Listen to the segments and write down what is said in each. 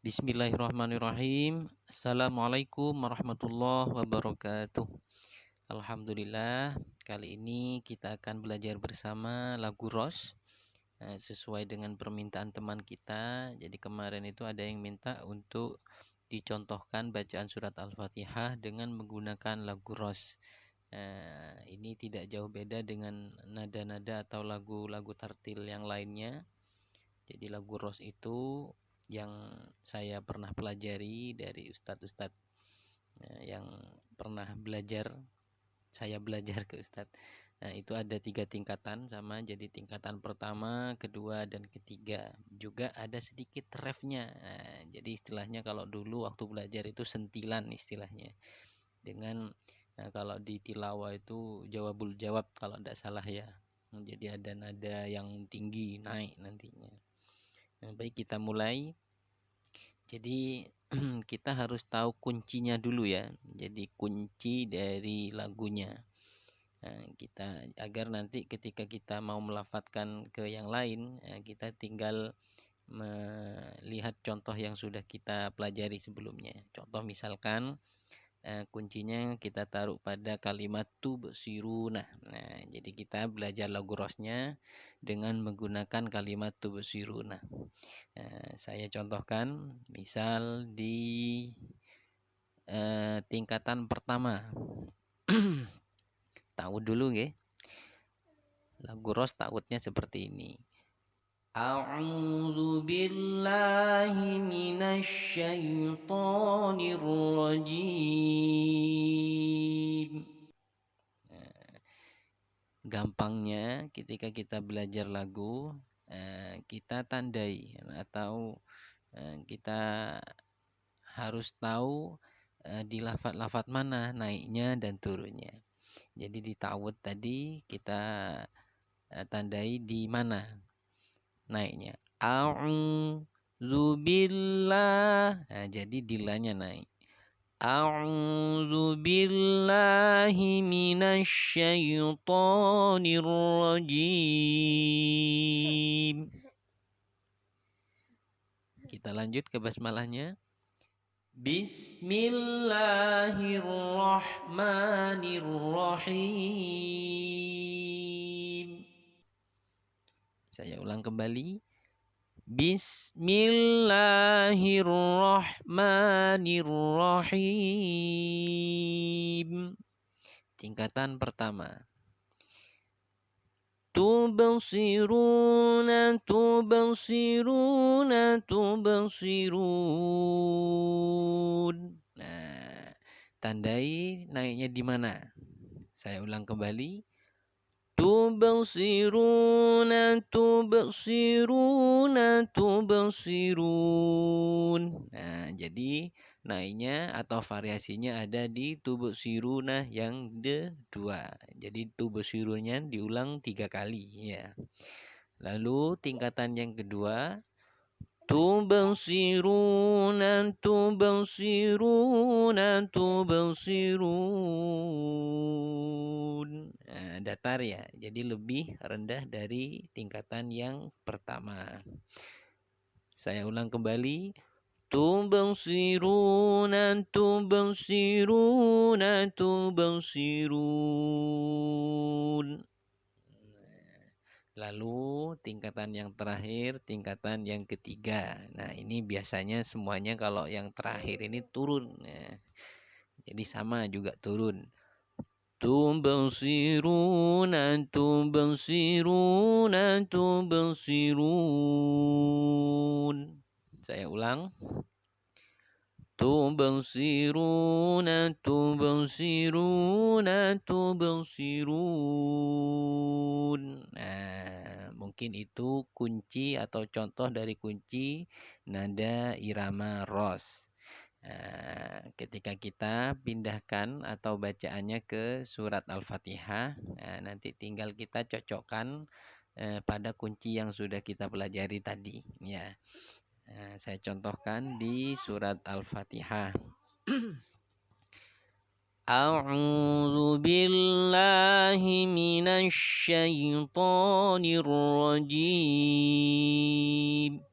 Bismillahirrahmanirrahim. Assalamualaikum warahmatullahi wabarakatuh. Alhamdulillah, kali ini kita akan belajar bersama lagu Ros sesuai dengan permintaan teman kita. Jadi kemarin itu ada yang minta untuk dicontohkan bacaan surat Al-Fatihah dengan menggunakan lagu Ros. Ini tidak jauh beda dengan nada-nada atau lagu-lagu tartil yang lainnya. Jadi lagu Ros itu yang saya pernah pelajari dari ustadz-ustadz yang pernah belajar, saya belajar ke ustadz. Nah, itu ada 3 tingkatan sama, jadi tingkatan pertama, kedua, dan ketiga. Juga ada sedikit refnya. Nah, jadi istilahnya kalau dulu waktu belajar itu sentilan istilahnya. Dengan kalau di tilawah itu jawabul jawab kalau tidak salah ya. Jadi ada nada yang tinggi naik nantinya. Baik, kita mulai. Jadi kita harus tahu kuncinya dulu ya. Jadi kunci dari lagunya. Kita agar nanti ketika kita mau melafadzkan ke yang lain, kita tinggal melihat contoh yang sudah kita pelajari sebelumnya. Contoh misalkan kuncinya kita taruh pada kalimat tubsiruna. Nah, jadi kita belajar lagu Rosnya dengan menggunakan kalimat tubsiruna. Saya contohkan misal di tingkatan pertama. Ta'ud dulu nggih. Lagu Ros ta'udnya seperti ini. A'udzu billahi minasy syaithanir rajim. Gampangnya ketika kita belajar lagu, kita tandai atau kita harus tahu di lafadz-lafadz mana naiknya dan turunnya. Jadi di ta'awud tadi kita tandai di mana naiknya. A'udzu billah. Nah, jadi dilanya naik. A'udzu billahi minasy syaithanir rajim. Kita lanjut ke basmalahnya. Bismillahirrahmanirrahim. Saya ulang kembali. Bismillahirrahmanirrahim. Tingkatan pertama. Tubsiruna, tubsiruna, tubsirun. Nah, tandai naiknya di mana? Saya ulang kembali. Tubsiruna, tubsiruna, tubsirun. Nah, jadi naiknya atau variasinya ada di tubsiruna yang kedua. Jadi tubsirunnya diulang 3 kali ya. Lalu tingkatan yang kedua, tubsiruna, tubsiruna, tubsirun. Nah, datar ya, jadi lebih rendah dari tingkatan yang pertama. Saya ulang kembali. Tubsiruna, tubsiruna, tubsirun. Lalu tingkatan yang terakhir, tingkatan yang ketiga. Nah, ini biasanya semuanya kalau yang terakhir ini turun. Nah, jadi sama juga turun. Tubsiruna, tubsiruna, tubsirun. Saya ulang. Tubsiruna, tubsiruna, tubsirun. Nah, mungkin itu kunci atau contoh dari kunci nada irama Ros. Nah, ketika kita pindahkan atau bacaannya ke surat Al-Fatihah, nah, nanti tinggal kita cocokkan pada kunci yang sudah kita pelajari tadi ya. Nah, saya contohkan di surat Al-Fatihah. A'udzu billahi minasy syaithanir rajim.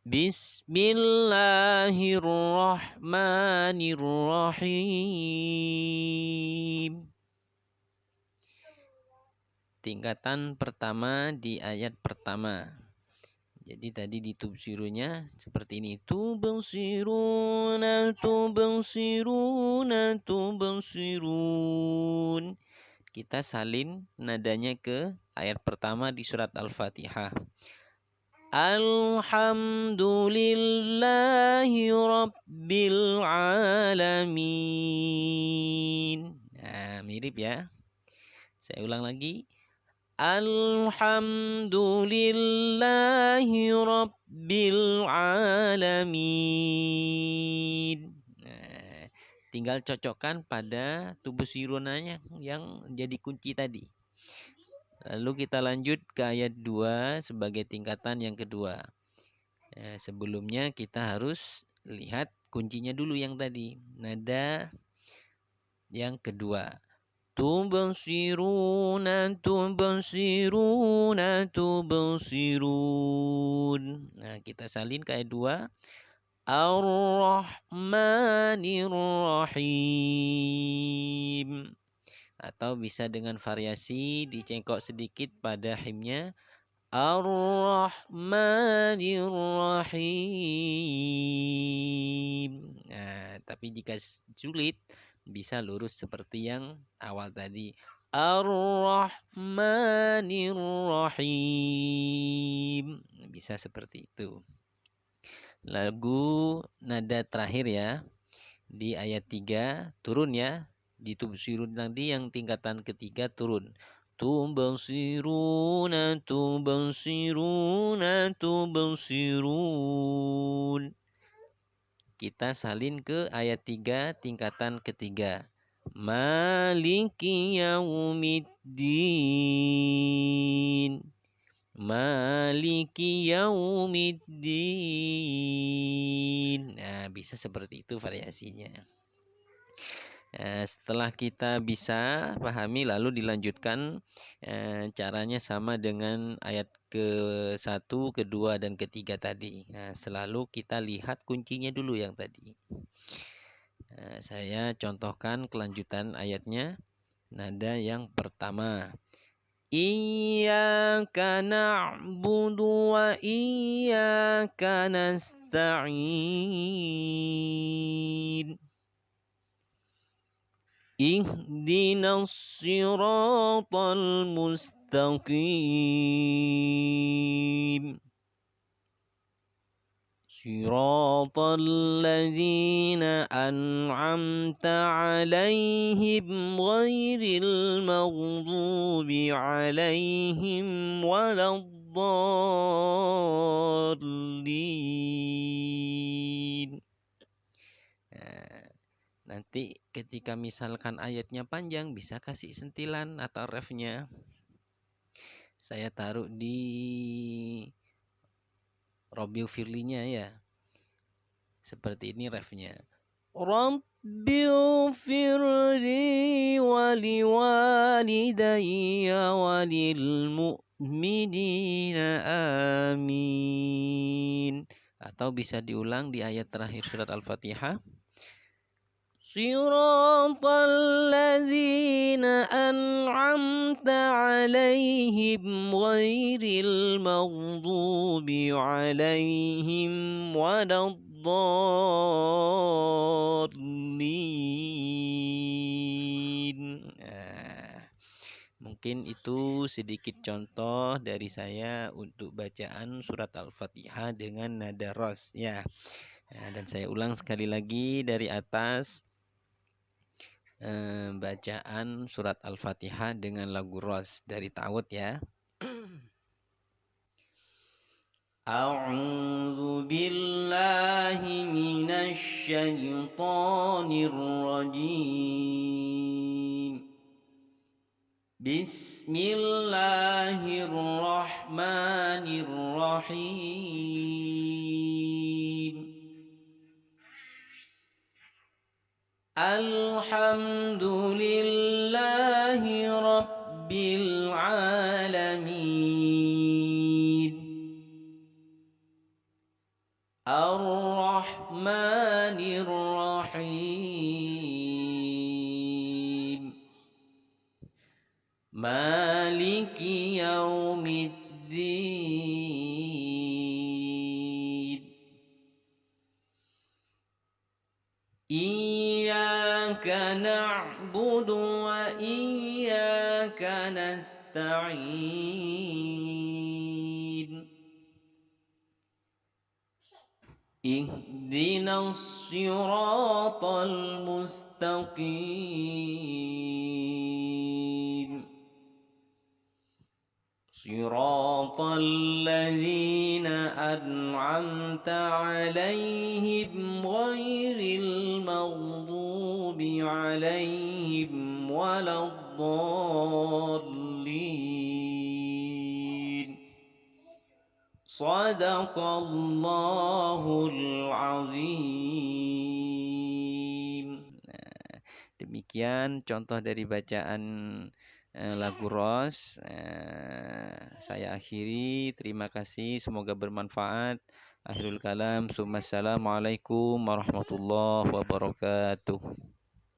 Bismillahirrahmanirrahim. Tingkatan pertama di ayat pertama. Jadi tadi di tubsirunya seperti ini. Tubsiruna, tubsiruna, tubsirun. Kita salin nadanya ke ayat pertama di surat Al-Fatihah. Alhamdulillahi Rabbil Alamin. Nah, mirip ya. Saya ulang lagi. Alhamdulillahi Rabbil Alamin. Nah, tinggal cocokkan pada tubsirunanya yang jadi kunci tadi. Lalu kita lanjut ke ayat 2 sebagai tingkatan yang kedua. Sebelumnya kita harus lihat kuncinya dulu yang tadi. Nada yang kedua. Tubsiruna, tubsiruna, tubsirun. Nah, kita salin ke ayat 2. Ar-Rahmanir-Rahim. Atau bisa dengan variasi dicengkok sedikit pada himnya. Ar-Rahmanir-Rahim. Nah, tapi jika sulit bisa lurus seperti yang awal tadi. Ar-Rahmanir-Rahim. Bisa seperti itu. Lagu nada terakhir ya. Di ayat 3 turun ya. Di tubsirun tadi yang tingkatan ketiga turun. Tubsiruna, tubsiruna, tubsirun. Kita salin ke ayat 3 tingkatan ketiga. Maliki yaumiddin. Maliki yaumiddin. Nah, bisa seperti itu variasinya. Setelah kita bisa pahami lalu dilanjutkan caranya sama dengan ayat ke-1, kedua dan ketiga tadi. Nah, selalu kita lihat kuncinya dulu yang tadi. Saya contohkan kelanjutan ayatnya. Nada yang pertama. Iyyaka na'budu wa iyyaka nasta'in. Ihdinas siratal mustaqim. Siratal ladzina an'amta 'alaihim ghairil maghdubi 'alaihim waladdallin. Nanti ketika misalkan ayatnya panjang bisa kasih sentilan atau refnya. Saya taruh di Robil Firlinya ya. Seperti ini refnya. Rabbil firli wali walidayya walil mu'minina amin. Atau bisa diulang di ayat terakhir surat Al-Fatihah. Siratal ladzina an'amta 'alaihim ghairil maghdubi 'alaihim waladdallin. Mungkin itu sedikit contoh dari saya untuk bacaan surat Al-Fatihah dengan nada ros ya. Dan saya ulang sekali lagi dari atas. Bacaan surat Al-Fatihah dengan lagu ros dari Ta'awud ya. A'udzu billahi minasy syaithanir rajim. Bismillahirrahmanirrahim. Alhamdulillahi Rabbil Alamin. الرحمن الرحيم مالك يوم الدين إياك نعبد وإياك نستعين اهدنا الصراط المستقيم صراط الذين أنعمت عليهم غير المغضوب عليهم ولا الضالين صدق الله العظيم. Demikian contoh dari bacaan lagu Ros. Saya akhiri. Terima kasih. Semoga bermanfaat. Akhirul kalam. Assalamualaikum warahmatullahi wabarakatuh.